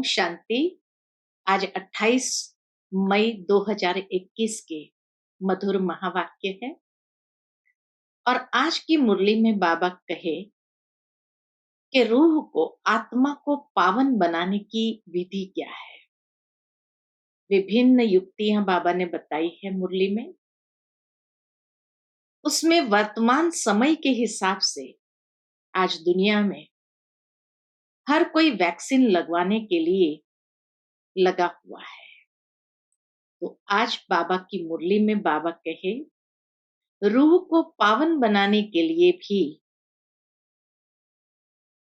शांति। आज 28 मई 2021 के मधुर महावाक्य है और आज की मुरली में बाबा कहे कि रूह को, आत्मा को पावन बनाने की विधि क्या है। विभिन्न युक्तियां बाबा ने बताई है मुरली में। उसमें वर्तमान समय के हिसाब से आज दुनिया में हर कोई वैक्सीन लगवाने के लिए लगा हुआ है। तो आज बाबा की मुरली में बाबा कहे रूह को पावन बनाने के लिए भी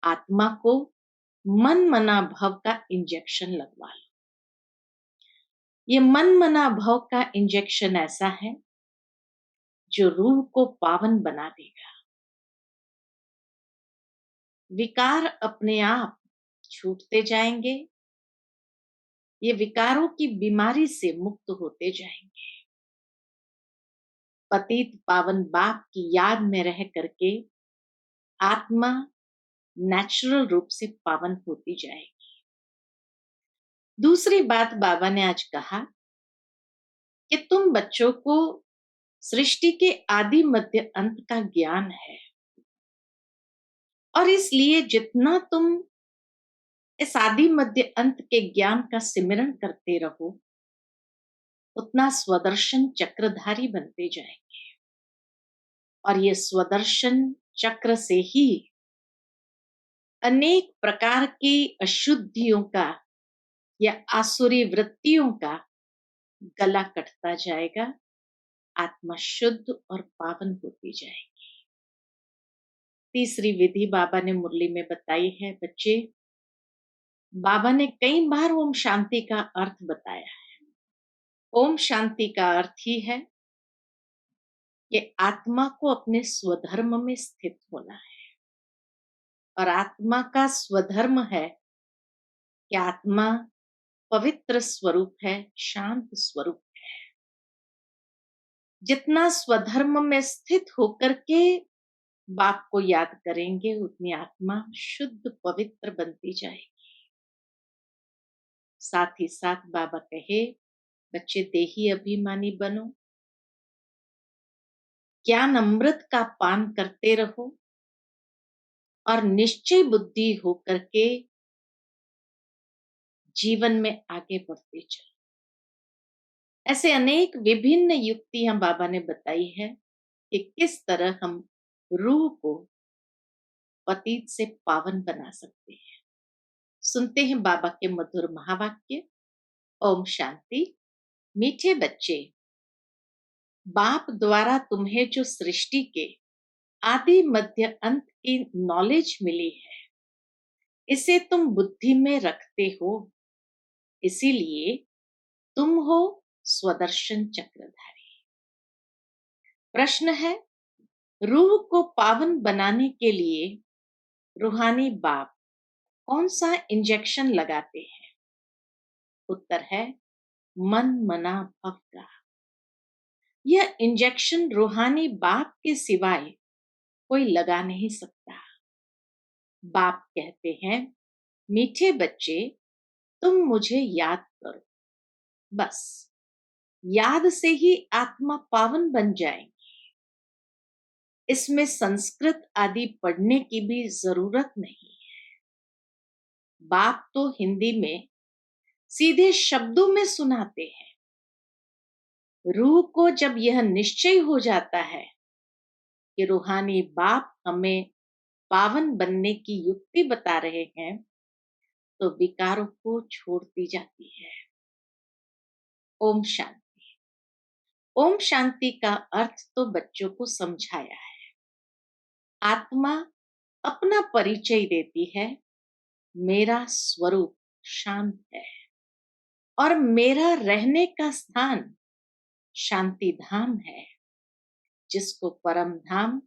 आत्मा को मन मना भव का इंजेक्शन लगवा लो। ये मन मना भव का इंजेक्शन ऐसा है जो रूह को पावन बना देगा। विकार अपने आप छूटते जाएंगे, ये विकारों की बीमारी से मुक्त होते जाएंगे। पतित पावन बाप की याद में रह करके आत्मा नेचुरल रूप से पावन होती जाएगी। दूसरी बात बाबा ने आज कहा कि तुम बच्चों को सृष्टि के आदि मध्य अंत का ज्ञान है और इसलिए जितना तुम इस आदि मध्य अंत के ज्ञान का सिमरण करते रहो उतना स्वदर्शन चक्रधारी बनते जाएंगे और ये स्वदर्शन चक्र से ही अनेक प्रकार की अशुद्धियों का या आसुरी वृत्तियों का गला कटता जाएगा। आत्मा शुद्ध और पावन होती जाएगी। तीसरी विधि बाबा ने मुरली में बताई है। बच्चे, बाबा ने कई बार ओम शांति का अर्थ बताया है। ओम शांति का अर्थ ही है कि आत्मा को अपने स्वधर्म में स्थित होना है और आत्मा का स्वधर्म है कि आत्मा पवित्र स्वरूप है, शांत स्वरूप है। जितना स्वधर्म में स्थित होकर के बाप को याद करेंगे उतनी आत्मा शुद्ध पवित्र बनती जाएगी। साथ ही साथ बाबा कहे बच्चे देही अभिमानी बनो, ज्ञान अमृत का पान करते रहो और निश्चय बुद्धि होकर के जीवन में आगे बढ़ते चलो। ऐसे अनेक विभिन्न युक्तियां बाबा ने बताई है कि किस तरह हम रूह को पतित से पावन बना सकते हैं। सुनते हैं बाबा के मधुर महावाक्य। ओम शांति। मीठे बच्चे, बाप द्वारा तुम्हें जो सृष्टि के आदि मध्य अंत की नॉलेज मिली है इसे तुम बुद्धि में रखते हो, इसीलिए तुम हो स्वदर्शन चक्रधारी। प्रश्न है, रूह को पावन बनाने के लिए रूहानी बाप कौन सा इंजेक्शन लगाते हैं? उत्तर है मन मना भव का। यह इंजेक्शन रूहानी बाप के सिवाय कोई लगा नहीं सकता। बाप कहते हैं मीठे बच्चे, तुम मुझे याद करो। बस याद से ही आत्मा पावन बन जाएगी। इसमें संस्कृत आदि पढ़ने की भी जरूरत नहीं है। बाप तो हिंदी में सीधे शब्दों में सुनाते हैं। रूह को जब यह निश्चय हो जाता है कि रूहानी बाप हमें पावन बनने की युक्ति बता रहे हैं तो विकारों को छोड़ती जाती है। ओम शांति। ओम शांति का अर्थ तो बच्चों को समझाया है। आत्मा अपना परिचय देती है, मेरा स्वरूप शांत है और मेरा रहने का स्थान शांति धाम है, जिसको परम धाम,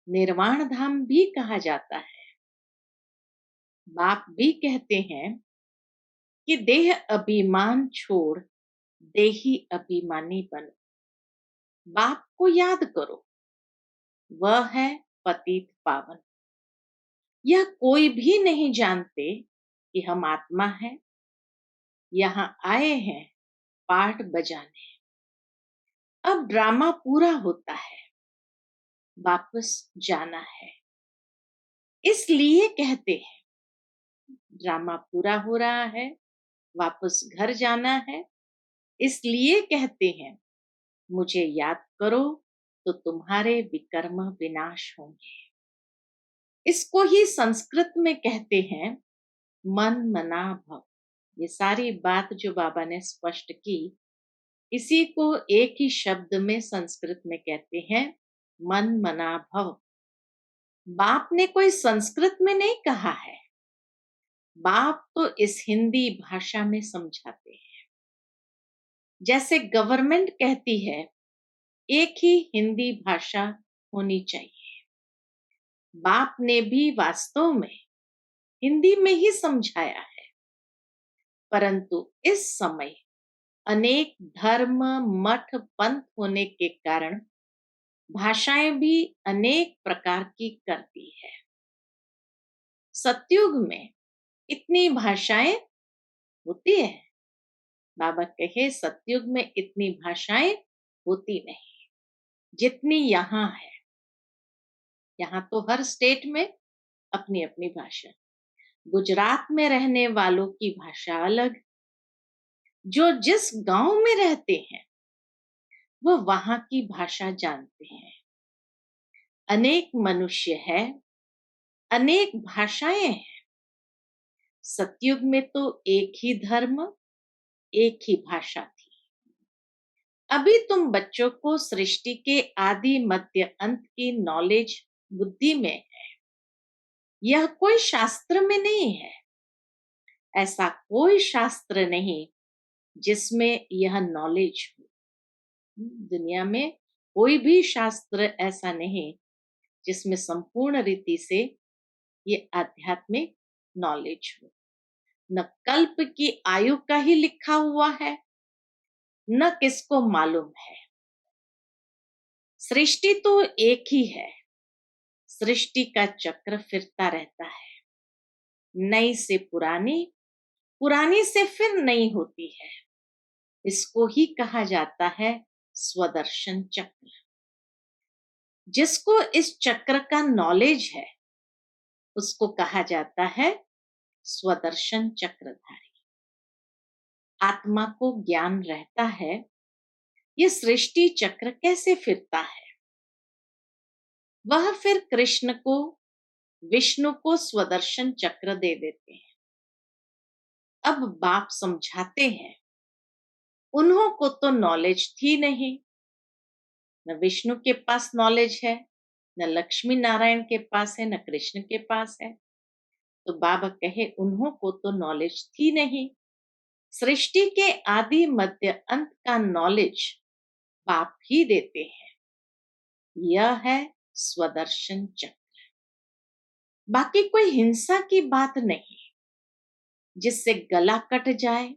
निर्वाण धाम भी कहा जाता है। बाप भी कहते हैं कि देह अभिमान छोड़ देही अभिमानी बनो। बाप को याद करो, वह है पतित पावन। यह कोई भी नहीं जानते कि हम आत्मा है यहाँ आए हैं पाठ बजाने। अब ड्रामा पूरा होता है, वापस जाना है। इसलिए कहते हैं ड्रामा पूरा हो रहा है, वापस घर जाना है। इसलिए कहते हैं मुझे याद करो तो तुम्हारे विकर्म विनाश होंगे। इसको ही संस्कृत में कहते हैं मन मना भव। ये सारी बात जो बाबा ने स्पष्ट की, इसी को एक ही शब्द में संस्कृत में कहते हैं मन मना भव। बाप ने कोई संस्कृत में नहीं कहा है, बाप तो इस हिंदी भाषा में समझाते हैं। जैसे गवर्नमेंट कहती है एक ही हिंदी भाषा होनी चाहिए, बाप ने भी वास्तव में हिंदी में ही समझाया है। परंतु इस समय अनेक धर्म मठ पंथ होने के कारण भाषाएं भी अनेक प्रकार की करती है। सतयुग में इतनी भाषाएं होती है, बाबा कहे सतयुग में इतनी भाषाएं होती नहीं जितनी यहाँ है। यहाँ तो हर स्टेट में अपनी अपनी भाषा। गुजरात में रहने वालों की भाषा अलग, जो जिस गांव में रहते हैं वो वहां की भाषा जानते हैं। अनेक मनुष्य है, अनेक भाषाएं हैं। सतयुग में तो एक ही धर्म, एक ही भाषा थी। अभी तुम बच्चों को सृष्टि के आदि मध्य अंत की नॉलेज बुद्धि में है। यह कोई शास्त्र में नहीं है। ऐसा कोई शास्त्र नहीं जिसमें यह नॉलेज हो। दुनिया में कोई भी शास्त्र ऐसा नहीं जिसमें संपूर्ण रीति से ये आध्यात्मिक नॉलेज हो। न कल्प की आयु का ही लिखा हुआ है, न किसको मालूम है। सृष्टि तो एक ही है, सृष्टि का चक्र फिरता रहता है। नई से पुरानी, पुरानी से फिर नई होती है। इसको ही कहा जाता है स्वदर्शन चक्र। जिसको इस चक्र का नॉलेज है उसको कहा जाता है स्वदर्शन चक्रधारी। आत्मा को ज्ञान रहता है ये सृष्टि चक्र कैसे फिरता है। वह फिर कृष्ण को, विष्णु को स्वदर्शन चक्र दे देते हैं। अब बाप समझाते हैं उन्हों को तो नॉलेज थी नहीं, न विष्णु के पास नॉलेज है, न लक्ष्मी नारायण के पास है, न कृष्ण के पास है। तो बाबा कहे उन्हों को तो नॉलेज थी नहीं। सृष्टि के आदि मध्य अंत का नॉलेज बाप ही देते हैं। यह है स्वदर्शन चक्र। बाकी कोई हिंसा की बात नहीं जिससे गला कट जाए,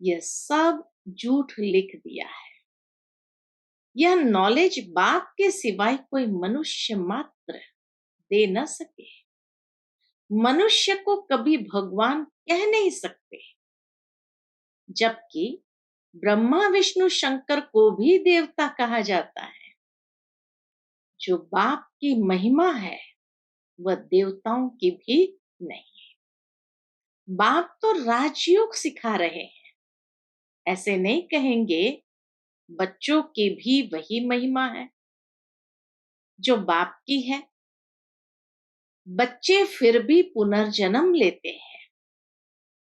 यह सब झूठ लिख दिया है। यह नॉलेज बाप के सिवाय कोई मनुष्य मात्र दे न सके। मनुष्य को कभी भगवान कह नहीं सकते, जबकि ब्रह्मा विष्णु शंकर को भी देवता कहा जाता है। जो बाप की महिमा है वह देवताओं की भी नहीं। बाप तो राजयोग सिखा रहे हैं। ऐसे नहीं कहेंगे बच्चों की भी वही महिमा है जो बाप की है। बच्चे फिर भी पुनर्जन्म लेते हैं,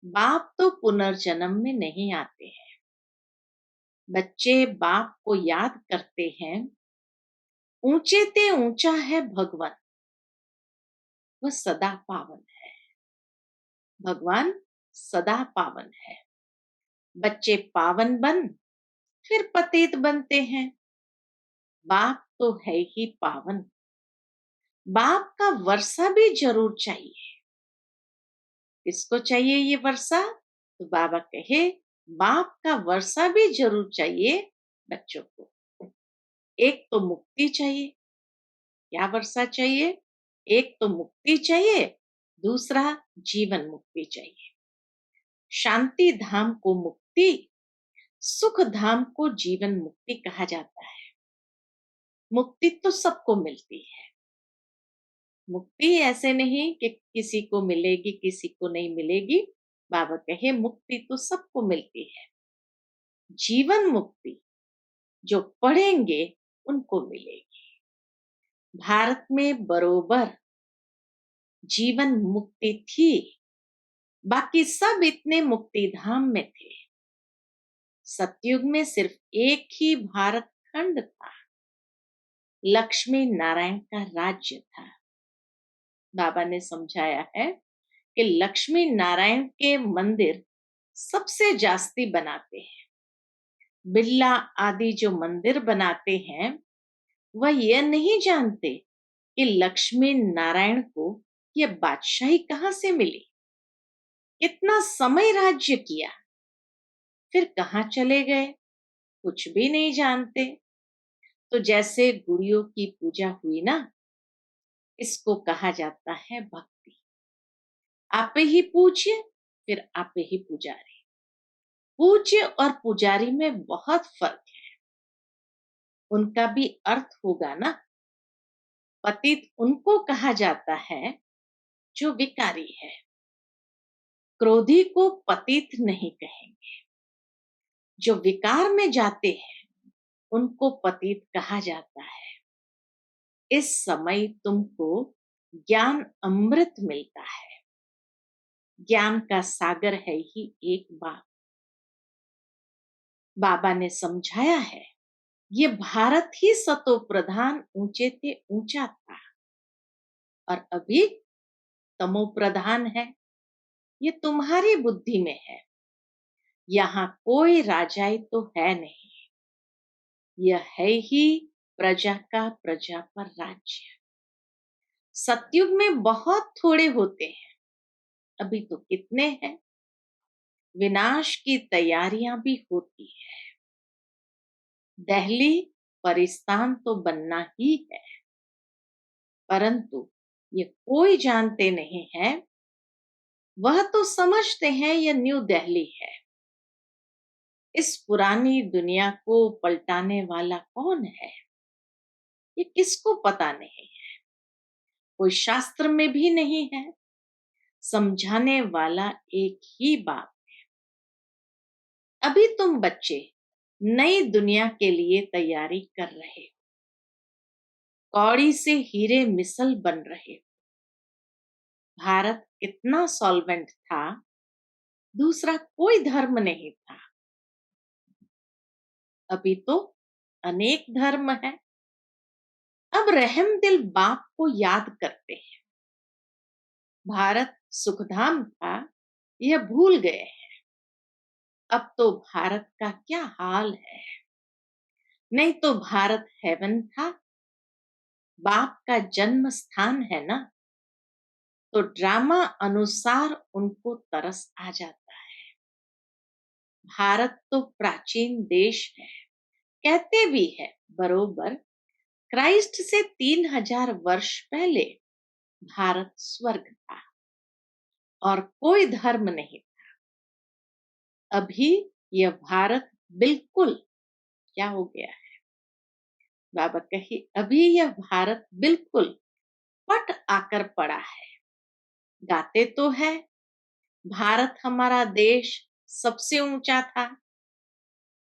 बाप तो पुनर्जन्म में नहीं आते हैं। बच्चे बाप को याद करते हैं, ऊंचे ते ऊंचा है भगवान, वह सदा पावन है। भगवान सदा पावन है। बच्चे पावन बन फिर पतित बनते हैं। बाप तो है ही पावन। बाप का वर्षा भी जरूर चाहिए। किसको चाहिए ये वर्षा? तो बाबा कहे बाप का वर्षा भी जरूर चाहिए बच्चों को। एक तो मुक्ति चाहिए। क्या वर्षा चाहिए? एक तो मुक्ति चाहिए, दूसरा जीवन मुक्ति चाहिए। शांति धाम को मुक्ति, सुख धाम को जीवन मुक्ति कहा जाता है। मुक्ति तो सबको मिलती है। मुक्ति ऐसे नहीं कि किसी को मिलेगी किसी को नहीं मिलेगी। बाबा कहे मुक्ति तो सबको मिलती है। जीवन मुक्ति जो पढ़ेंगे उनको मिलेगी। भारत में बरोबर जीवन मुक्ति थी, बाकी सब इतने मुक्ति धाम में थे। सतयुग में सिर्फ एक ही भारत खंड था, लक्ष्मी नारायण का राज्य था। बाबा ने समझाया है कि लक्ष्मी नारायण के मंदिर सबसे जास्ती बनाते हैं। बिरला आदि जो मंदिर बनाते हैं वह यह नहीं जानते कि लक्ष्मी नारायण को यह बादशाही कहां से मिली, कितना समय राज्य किया, फिर कहां चले गए, कुछ भी नहीं जानते। तो जैसे गुड़ियों की पूजा हुई ना, इसको कहा जाता है भक्ति। आपे ही पूज्य फिर आपे ही पुजारी। पूज्य और पुजारी में बहुत फर्क है। उनका भी अर्थ होगा ना। पतित उनको कहा जाता है जो विकारी है। क्रोधी को पतित नहीं कहेंगे। जो विकार में जाते हैं उनको पतित कहा जाता है। इस समय तुमको ज्ञान अमृत मिलता है। ज्ञान का सागर है ही एक बाप। बाबा ने समझाया है ये भारत ही सतो प्रधान ऊंचे से ऊंचा था और अभी तमो प्रधान है। ये तुम्हारी बुद्धि में है। यहाँ कोई राजाई तो है नहीं, यह है ही प्रजा का प्रजा पर राज्य। सतयुग में बहुत थोड़े होते हैं, अभी तो कितने हैं। विनाश की तैयारियां भी होती है। दिल्ली परिस्तान तो बनना ही है, परंतु ये कोई जानते नहीं है। वह तो समझते हैं यह न्यू दिल्ली है। इस पुरानी दुनिया को पलटाने वाला कौन है, ये किसको पता नहीं है। कोई शास्त्र में भी नहीं है। समझाने वाला एक ही बाप है। अभी तुम बच्चे नई दुनिया के लिए तैयारी कर रहे हो। कौड़ी से हीरे मिसल बन रहे हो। भारत कितना सॉल्वेंट था, दूसरा कोई धर्म नहीं था। अभी तो अनेक धर्म है। अब रहम दिल बाप को याद करते हैं। भारत सुखधाम था, यह भूल गए हैं। अब तो भारत का क्या हाल है। नहीं तो भारत हेवन था, बाप का जन्म स्थान है ना। तो ड्रामा अनुसार उनको तरस आ जाता है। भारत तो प्राचीन देश है, कहते भी है बरोबर। क्राइस्ट से 3000 वर्ष पहले भारत स्वर्ग था और कोई धर्म नहीं था। अभी यह भारत बिल्कुल क्या हो गया है। बाबा कहे अभी यह भारत बिल्कुल पट आकर पड़ा है। गाते तो है भारत हमारा देश सबसे ऊंचा था,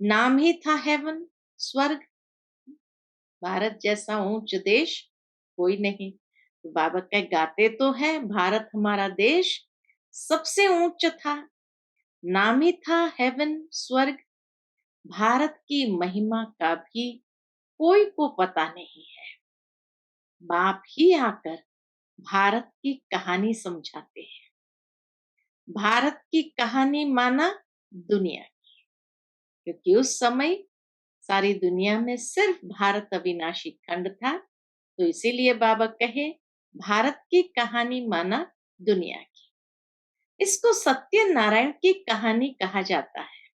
नाम ही था हेवन स्वर्ग। भारत जैसा ऊंच देश कोई नहीं। तो बाबा कहे गाते तो है भारत हमारा देश सबसे ऊंच था, नाम ही था हेवन स्वर्ग। भारत की महिमा का भी कोई को पता नहीं है। बाप ही आकर भारत की कहानी समझाते हैं। भारत की कहानी माना दुनिया की, क्योंकि उस समय सारी दुनिया में सिर्फ भारत अविनाशी खंड था। तो इसीलिए बाबा कहे भारत की कहानी माना दुनिया की। इसको सत्य नारायण की कहानी कहा जाता है।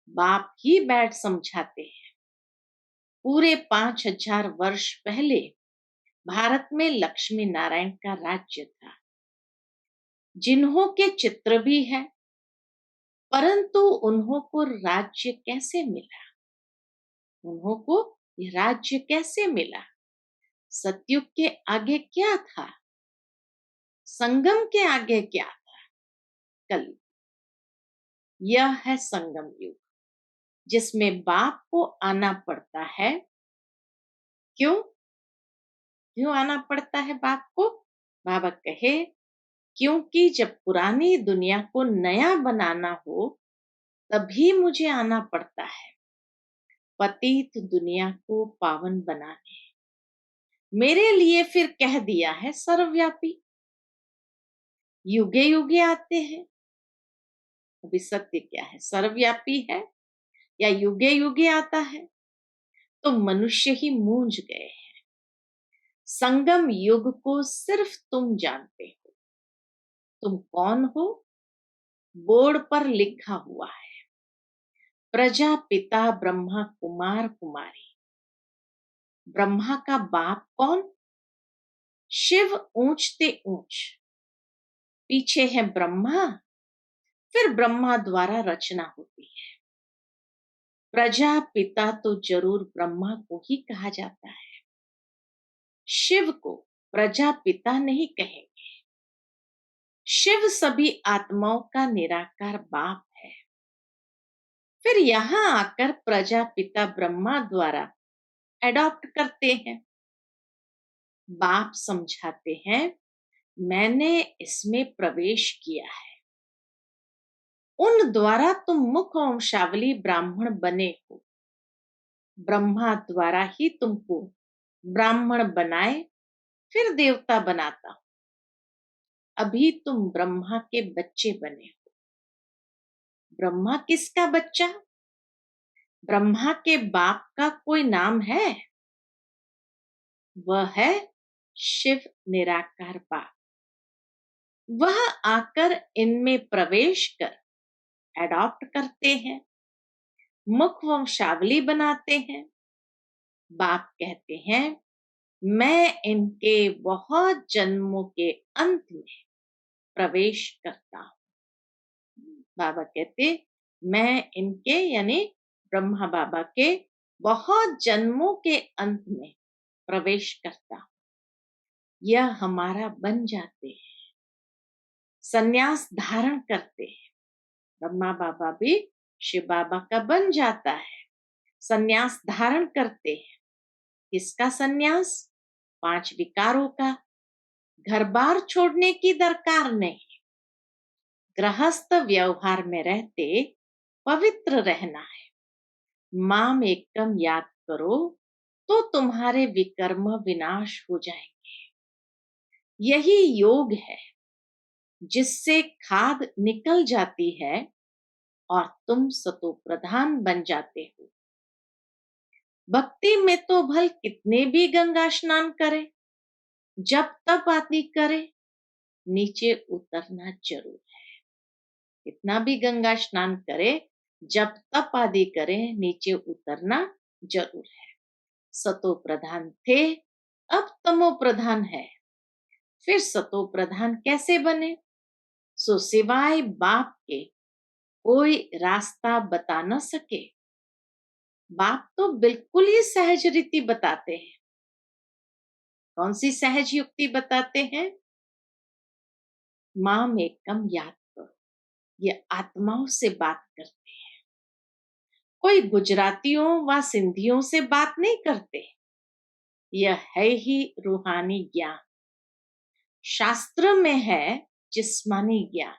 बाप ही बैठ समझाते हैं। पूरे 5000 वर्ष पहले भारत में लक्ष्मी नारायण का राज्य था, जिन्हों के चित्र भी है। परंतु उन्हों को राज्य कैसे मिला? उन्हों को ये राज्य कैसे मिला? सतयुग के आगे क्या था? संगम के आगे क्या था? कलयुग। यह है संगम युग, जिसमें बाप को आना पड़ता है। क्यों क्यों आना पड़ता है बाप को? बाबा कहे, क्योंकि जब पुरानी दुनिया को नया बनाना हो तभी मुझे आना पड़ता है, पतित दुनिया को पावन बनाने। मेरे लिए फिर कह दिया है सर्वव्यापी। युगे युगे आते हैं। अभी सत्य क्या है, सर्वव्यापी है या युगे युगे आता है? तो मनुष्य ही मूंझ गए हैं। संगम युग को सिर्फ तुम जानते हो। तुम कौन हो? बोर्ड पर लिखा हुआ है, प्रजापिता ब्रह्मा कुमार कुमारी। ब्रह्मा का बाप कौन? शिव ऊंचते ऊंच, पीछे है ब्रह्मा, फिर ब्रह्मा द्वारा रचना होती है। प्रजापिता तो जरूर ब्रह्मा को ही कहा जाता है, शिव को प्रजापिता नहीं कहेंगे। शिव सभी आत्माओं का निराकार बाप है। फिर यहां आकर प्रजापिता ब्रह्मा द्वारा एडॉप्ट करते हैं। बाप समझाते हैं, मैंने इसमें प्रवेश किया है। उन द्वारा तुम मुख वंशावली ब्राह्मण बने हो। ब्रह्मा द्वारा ही तुमको ब्राह्मण बनाए, फिर देवता बनाता हूं। अभी तुम ब्रह्मा के बच्चे बने हो। ब्रह्मा किसका बच्चा? ब्रह्मा के बाप का कोई नाम है? वह है शिव निराकार बाप। वह आकर इनमें प्रवेश कर एडॉप्ट करते हैं, मुख वंशावली बनाते हैं। बाप कहते हैं, मैं इनके बहुत जन्मों के अंत में प्रवेश करता हूं। बाबा कहते, मैं इनके यानी ब्रह्मा बाबा के बहुत जन्मों के अंत में प्रवेश करता हूं। यह हमारा बन जाते हैं, संन्यास धारण करते हैं। ब्रह्मा बाबा भी शिव बाबा का बन जाता है, संन्यास धारण करते हैं। किसका संन्यास? 5 विकारों का। घर बार छोड़ने की दरकार नहीं। गृहस्थ व्यवहार में रहते पवित्र रहना है। माम एकम याद करो तो तुम्हारे विकर्म विनाश हो जाएंगे। यही योग है जिससे खाद निकल जाती है और तुम सतो प्रधान बन जाते हो। भक्ति में तो भल कितने भी गंगा स्नान करे, जब तप आदि करे, नीचे उतरना जरूर है। कितना भी गंगा स्नान करे, जब तप आदि करे, नीचे उतरना जरूर है। सतो प्रधान थे, अब तमो प्रधान है। फिर सतो प्रधान कैसे बने? सो सिवाय बाप के कोई रास्ता बता न सके। बाप तो बिल्कुल ही सहज रीति बताते हैं। कौन सी सहज युक्ति बताते हैं? मां में कम याद करो। ये आत्माओं से बात करते हैं। कोई गुजरातियों व सिंधियों से बात नहीं करते। यह है ही रूहानी ज्ञान। शास्त्र में है जिस्मानी ज्ञान,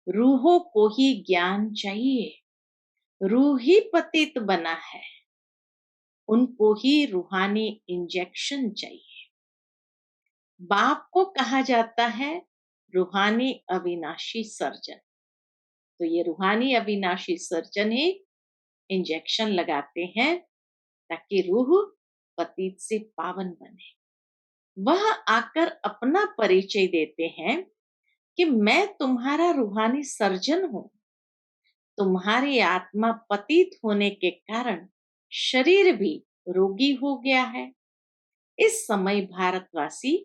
रूहों को ही ज्ञान चाहिए। रूह ही पतित बना है, उनको ही रूहानी इंजेक्शन चाहिए। बाप को कहा जाता है रूहानी अविनाशी सर्जन। तो ये रूहानी अविनाशी सर्जन ही इंजेक्शन लगाते हैं ताकि रूह पतित से पावन बने। वह आकर अपना परिचय देते हैं कि मैं तुम्हारा रूहानी सर्जन हूं। तुम्हारी आत्मा पतित होने के कारण शरीर भी रोगी हो गया है। इस समय भारतवासी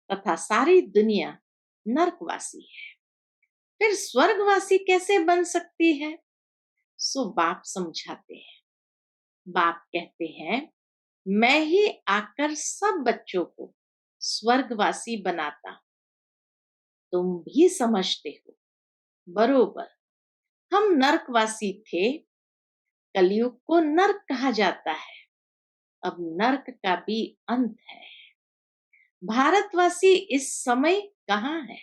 तथा सारी दुनिया नरकवासी है। फिर स्वर्गवासी कैसे बन सकती है? सो बाप समझाते हैं। बाप कहते हैं, मैं ही आकर सब बच्चों को स्वर्गवासी बनाता। तुम भी समझते हो बरोबर। हम नरकवासी थे, कलयुग को नरक कहा जाता है। अब नरक का भी अंत है। भारतवासी इस समय कहाँ है?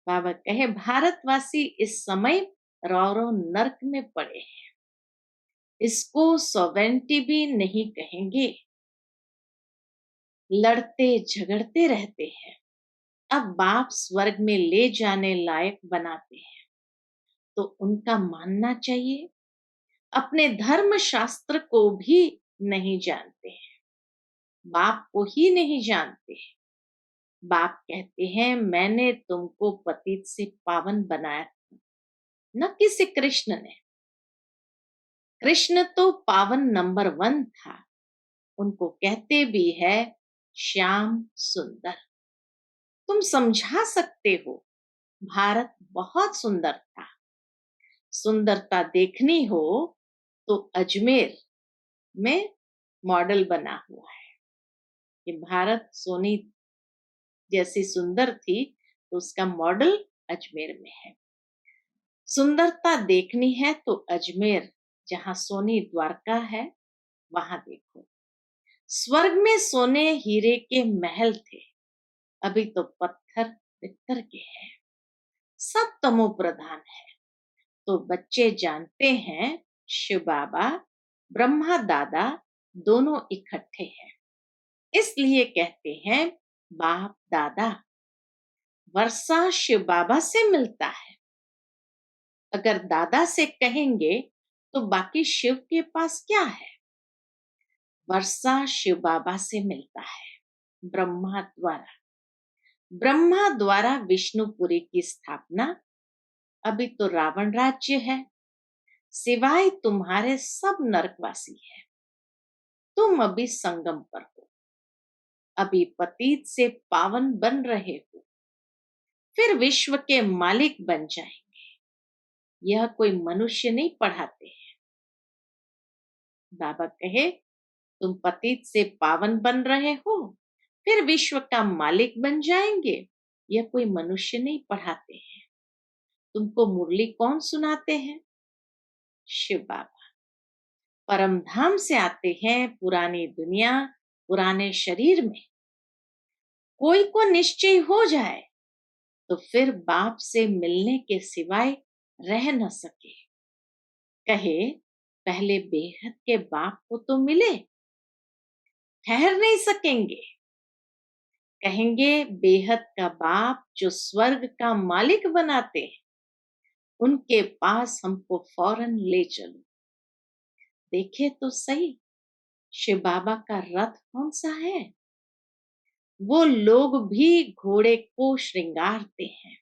बाबा कहे, भारतवासी इस समय रौरव नरक में पड़े हैं। इसको सॉवेरेंटी भी नहीं कहेंगे। लड़ते झगड़ते रहते हैं। अब बाप स्वर्ग में ले जाने लायक बनाते हैं तो उनका मानना चाहिए। अपने धर्म शास्त्र को भी नहीं जानते हैं, बाप को ही नहीं जानते। बाप कहते हैं, मैंने तुमको पतित से पावन बनाया था, न कि श्री कृष्ण ने। कृष्ण तो पावन नंबर 1 था। उनको कहते भी है श्याम सुंदर। तुम समझा सकते हो, भारत बहुत सुंदर था। सुंदरता देखनी हो तो अजमेर में मॉडल बना हुआ है कि भारत सोनी जैसी सुंदर थी, तो उसका मॉडल अजमेर में है। सुंदरता देखनी है तो अजमेर, जहां सोनी द्वारका है, वहां देखो। स्वर्ग में सोने हीरे के महल थे, अभी तो पत्थर पित्तर के हैं। सब तमो प्रधान है। तो बच्चे जानते हैं शिव बाबा ब्रह्मा दादा दोनों इकट्ठे हैं, इसलिए कहते हैं बाप दादा। वर्षा शिव बाबा से मिलता है। अगर दादा से कहेंगे तो बाकी शिव के पास क्या है? वर्षा शिव बाबा से मिलता है ब्रह्मा द्वारा। ब्रह्मा द्वारा विष्णुपुरी की स्थापना। अभी तो रावण राज्य है, सिवाय तुम्हारे सब नरकवासी है। तुम अभी संगम पर हो, अभी पतित से पावन बन रहे हो, फिर विश्व के मालिक बन जाएंगे। यह कोई मनुष्य नहीं पढ़ाते हैं। बाबा कहे, तुम पतित से पावन बन रहे हो, फिर विश्व का मालिक बन जाएंगे। यह कोई मनुष्य नहीं पढ़ाते हैं। तुमको मुरली कौन सुनाते हैं? शिव बाबा। परम धाम से आते हैं पुरानी दुनिया, पुराने शरीर में। कोई को निश्चय हो जाए तो फिर बाप से मिलने के सिवाय रह न सके। कहे, पहले बेहद के बाप को तो मिले, ठहर नहीं सकेंगे। कहेंगे बेहद का बाप जो स्वर्ग का मालिक बनाते हैं, उनके पास हमको फौरन ले चलो। देखे तो सही, शिव बाबा का रथ कौन सा है? वो लोग भी घोड़े को श्रृंगारते हैं,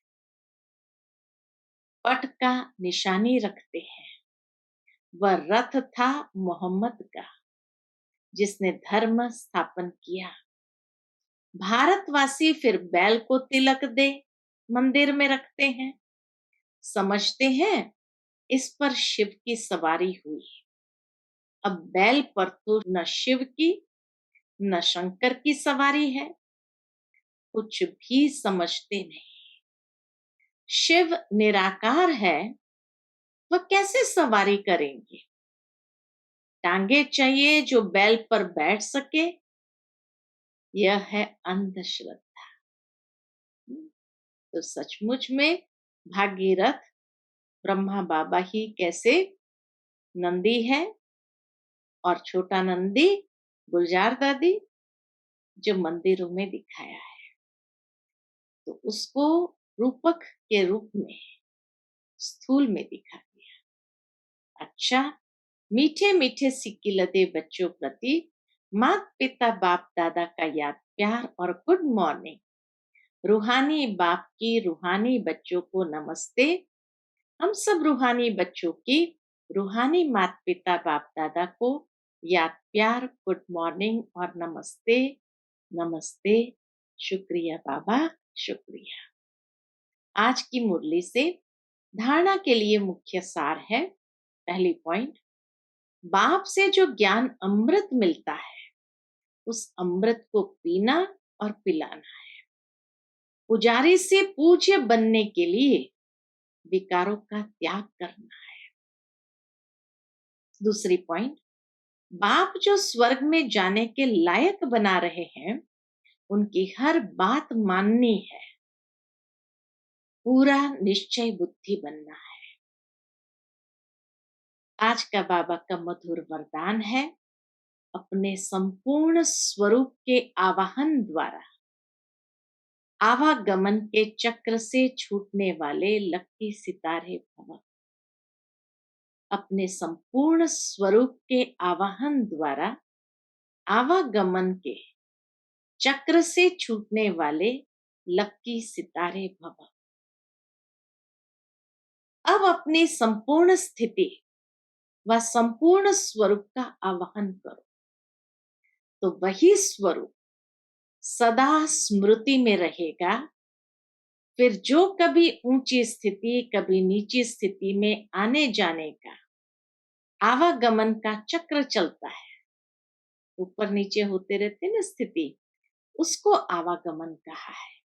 पट का निशानी रखते हैं। वह रथ था मोहम्मद का, जिसने धर्म स्थापन किया। भारतवासी फिर बैल को तिलक दे मंदिर में रखते हैं, समझते हैं इस पर शिव की सवारी हुई। अब बैल पर तो न शिव की न शंकर की सवारी है, कुछ भी समझते नहीं। शिव निराकार है, वह कैसे सवारी करेंगे? टांगे चाहिए जो बैल पर बैठ सके। यह है अंधश्रद्धा। तो सचमुच में भागीरथ ब्रह्मा बाबा ही कैसे नंदी है, और छोटा नंदी गुलजार दादी जो मंदिरों में दिखाया है, तो उसको रूपक के रूप में स्थूल में दिखा दिया। अच्छा, मीठे मीठे सिक्की लदे बच्चों प्रति माता पिता बाप दादा का याद प्यार और गुड मॉर्निंग। रूहानी बाप की रूहानी बच्चों को नमस्ते। हम सब रूहानी बच्चों की रूहानी माता पिता बाप दादा को याद प्यार गुड मॉर्निंग और नमस्ते। नमस्ते। शुक्रिया बाबा, शुक्रिया। आज की मुरली से धारणा के लिए मुख्य सार है। पहली पॉइंट, बाप से जो ज्ञान अमृत मिलता है उस अमृत को पीना और पिलाना है। पुजारी से पूज्य बनने के लिए विकारों का त्याग करना है। दूसरी पॉइंट, बाप जो स्वर्ग में जाने के लायक बना रहे हैं उनकी हर बात माननी है। पूरा निश्चय बुद्धि बनना है। आज का बाबा का मधुर वरदान है, अपने संपूर्ण स्वरूप के आवाहन द्वारा आवागमन के चक्र से छूटने वाले लकी सितारे भव। अपने संपूर्ण स्वरूप के आवाहन द्वारा आवागमन के चक्र से छूटने वाले लकी सितारे भव। अब अपनी संपूर्ण स्थिति व संपूर्ण स्वरूप का आवाहन करो तो वही स्वरूप सदा स्मृति में रहेगा। फिर जो कभी ऊंची स्थिति कभी नीची स्थिति में आने जाने का आवागमन का चक्र चलता है, ऊपर नीचे होते रहते ना स्थिति, उसको आवागमन कहा है।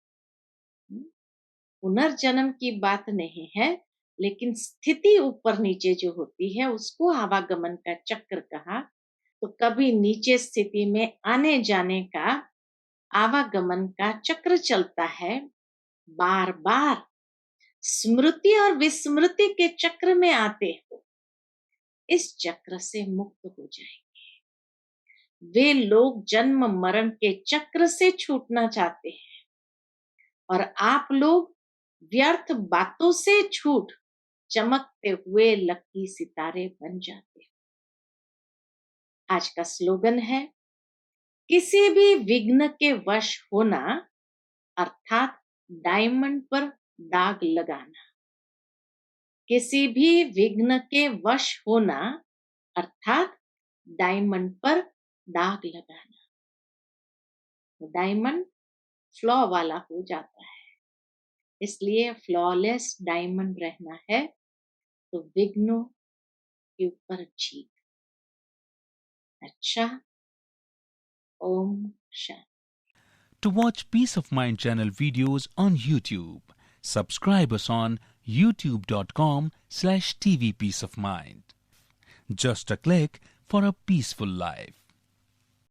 पुनर्जन्म की बात नहीं है, लेकिन स्थिति ऊपर नीचे जो होती है उसको आवागमन का चक्र कहा। तो कभी नीचे स्थिति में आने जाने का आवागमन का चक्र चलता है। बार बार स्मृति और विस्मृति के चक्र में आते हो, इस चक्र से मुक्त हो जाएंगे। वे लोग जन्म मरण के चक्र से छूटना चाहते हैं और आप लोग व्यर्थ बातों से छूट चमकते हुए लकी सितारे बन जाते हो। आज का स्लोगन है, किसी भी विघ्न के वश होना अर्थात डायमंड पर दाग लगाना। किसी भी विघ्न के वश होना अर्थात डायमंड पर दाग लगाना। तो डायमंड फ्लॉ वाला हो जाता है, इसलिए फ्लॉलेस डायमंड रहना है। तो विघ्नों के ऊपर जीत। अच्छा, Om Shanti. To watch Peace of Mind channel videos on YouTube, subscribe us on youtube.com/tvpeaceofmind. Just a click for a peaceful life.